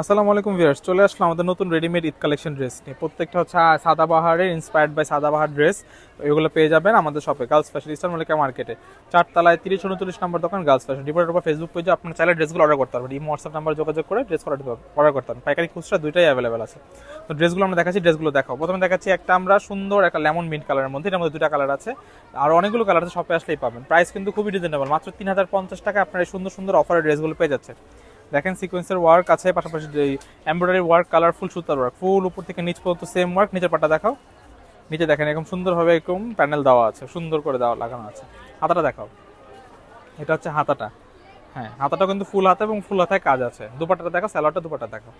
আসসালামু আলাইকুম ভিউয়ার্স, চলে আসলাম আমাদের নতুন রেডিমেড ঈদ কালেকশন ড্রেস নিয়ে। প্রত্যেকটা হচ্ছে সাদাবাহারের ইন্সপায়ার্ড বাই সাদাবাহার ড্রেস। এগুলো পেয়ে যাবেন আমাদের শপে, গার্লস ফ্যাশন, ইস্টার্ন মল্লিকা মার্কেটে, 4 তলায় 3039 নম্বর দোকান, গার্লস ফ্যাশন। ডিপার্টের উপর ফেসবুক পেজে আপনার চাইলে ড্রেসগুলো অর্ডার করতে পারবেন। ইমো হোয়াটসঅ্যাপ নাম্বার যোগাযোগ করে ড্রেস অর্ডার করতে পারবেন। পাইকারি খুচরা দুইটাই অ্যাভেলেবেল আছে। তো ড্রেসগুলো আমরা দেখাচ্ছি, ড্রেসগুলো দেখাও। প্রথমে দেখাচ্ছি একটা আমরা সুন্দর একটা লেমন মিন্ট কালারের মধ্যে, এটার মধ্যে দুটা কালার আছে, আর অনেকগুলো কালার আছে, শপে আসলেই পাবেন। প্রাইস কিন্তু খুবই রিজনেবল, মাত্র 3050 টাকা আপনার এই সুন্দর সুন্দর অফারের ড্রেসগুলো পেয়ে যাচ্ছে। দেখেন সিকোয়েন্সের ওয়ার্ক আছে, পাশাপাশি এমব্রয়ডারি ওয়ার্ক, কালারফুল সুতার ওয়ার্ক, ফুল উপর থেকে নিচ পর্যন্ত সেম ওয়ার্ক। নিচের পাটা দেখাও, নিচে দেখেন এরকম সুন্দরভাবে এরকম প্যানেল দেওয়া আছে, সুন্দর করে দেওয়া লাগানো আছে। হাতাটা দেখাও, এটা হচ্ছে হাতাটা। হ্যাঁ, হাতাটা কিন্তু ফুল হাতা এবং ফুল হাতায় কাজ আছে। দুপাট্টাটা দেখো, স্যালোয়ারটা দুপাট্টা দেখো।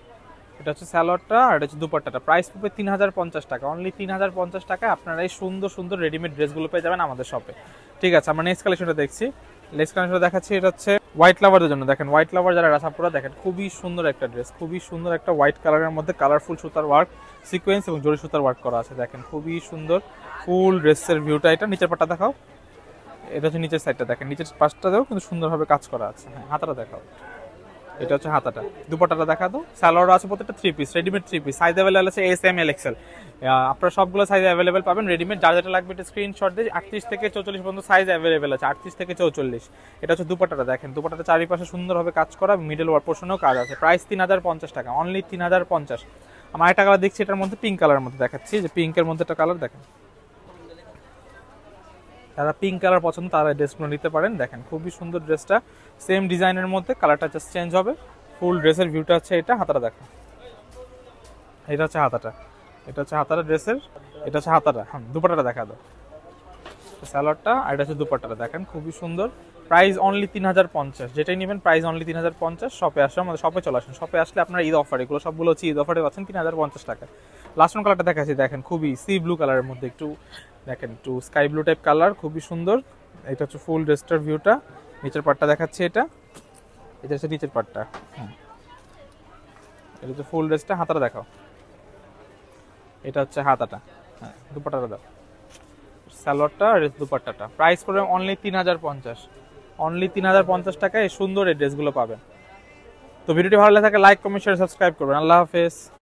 এটা হচ্ছে স্যালোয়ারটা আর এটা হচ্ছে দুপাট্টাটা। প্রাইস পড়বে 3050 টাকা, অনলি 3050 টাকায় আপনারা এই সুন্দর সুন্দর রেডিমেড ড্রেসগুলো পেয়ে যাবেন আমাদের শপে। ঠিক আছে, আমরা নেক্সট কালেকশনটা দেখছি। নেক্সট কালেকশনটা দেখাচ্ছি, এটা হচ্ছে হোয়াইট লাভারদের জন্য। দেখেন হোয়াইট লাভার যারা রাসাপুরা, দেখেন খুবই সুন্দর একটা ড্রেস, খুবই সুন্দর একটা হোয়াইট কালারের মধ্যে কালারফুল সুতার ওয়ার্ক, সিকোয়েন্স এবং জরি সুতার ওয়ার্ক করা আছে। দেখেন খুবই সুন্দর ফুল ড্রেসের ভিউটা। এটা নিচের পাটটা দেখাও, এটা হচ্ছে নিচের সাইডটা, দেখেন নিচের পাশটাতেও কিন্তু সুন্দরভাবে কাজ করা আছে। হ্যাঁ, হাতাটা দেখাও, এটা হচ্ছে হাতাটা। দুপাট্টাটা দেখা দাও। স্যালোয়ার আছে প্রত্যেকটা 3 piece, readymade 3 piece, size available আছে এস এম এল এক্সেল। আপনারা সবগুলো সাইজ অ্যাভেলেবেল পাবেন রেডিমেড। যার যেটা লাগবে এটা স্ক্রিনশট দিয়ে 38 থেকে 44 পর্যন্ত সাইজ অ্যাভেলেবেল আছে, 38 থেকে 44। এটা হচ্ছে দুপাট্টাটা, দেখেন দুপাট্টাটা চারিপাশে সুন্দরভাবে কাজ করা, মিডল ওয়ার পোর্শনেও কাজ আছে। প্রাইস 3050 টাকা, অনলি 3050। আমার একটা কালার দেখছি, এটার মধ্যে পিঙ্ক কালারের মধ্যে দেখাচ্ছি, যে পিঙ্কের মধ্যে একটা কালার দেখেন। যারা পিঙ্ক কালার পছন্দ তারা ড্রেসগুলো নিতে পারেন। দেখেন খুবই সুন্দর ড্রেসটা, সেম ডিজাইনের মধ্যে, কালারটা জাস্ট চেঞ্জ হবে। ফুল ড্রেসের ভিউটা হচ্ছে এটা। হাতাটা দেখো, এটা হচ্ছে হাতাটা, এটা হচ্ছে হাতাটা ড্রেসের, এটা হচ্ছে হাতাটা। হ্যাঁ, দুপাট্টাটা দেখা দাও, স্যালোয়ারটা, আর এটা হচ্ছে দুপাট্টাটা। দেখেন খুবই সুন্দর। প্রাইস অনলি 3050, যেটাই নেবেন প্রাইস অনলি 3050। শপে আসলে আমাদের শপে চলে আসেন, শপে আসলে আপনার ঈদ অফার, এগুলো সবগুলো হচ্ছে ঈদ অফারে পাচ্ছেন 3050 টাকা। লাস্ট কালারটা দেখাচ্ছি, দেখেন খুবই সি ব্লু কালারের মধ্যে, একটু দেখেন একটু স্কাই ব্লু টাইপ কালার, খুবই সুন্দর। এটা হচ্ছে ফুল ড্রেসটার ভিউটা। নিচের পাটটা দেখাচ্ছি, এটা এটা হচ্ছে নিচের পাটটা। হুম, এটা হচ্ছে ফুল ড্রেসটা। হাতাটা দেখাও, এটা হচ্ছে হাতাটা। হ্যাঁ, দুপাট্টাটা দাও, সালোয়ারটা আর দুপাট্টাটা। প্রাইস পড়বে অনলি 3050, অনলি 3050 টাকায় এই সুন্দর এই ড্রেসগুলো পাবেন। তো ভিডিওটি ভালো লাগে থাকে লাইক, কমেন্ট, শেয়ার, সাবস্ক্রাইব করবেন। আল্লাহ হাফেজ।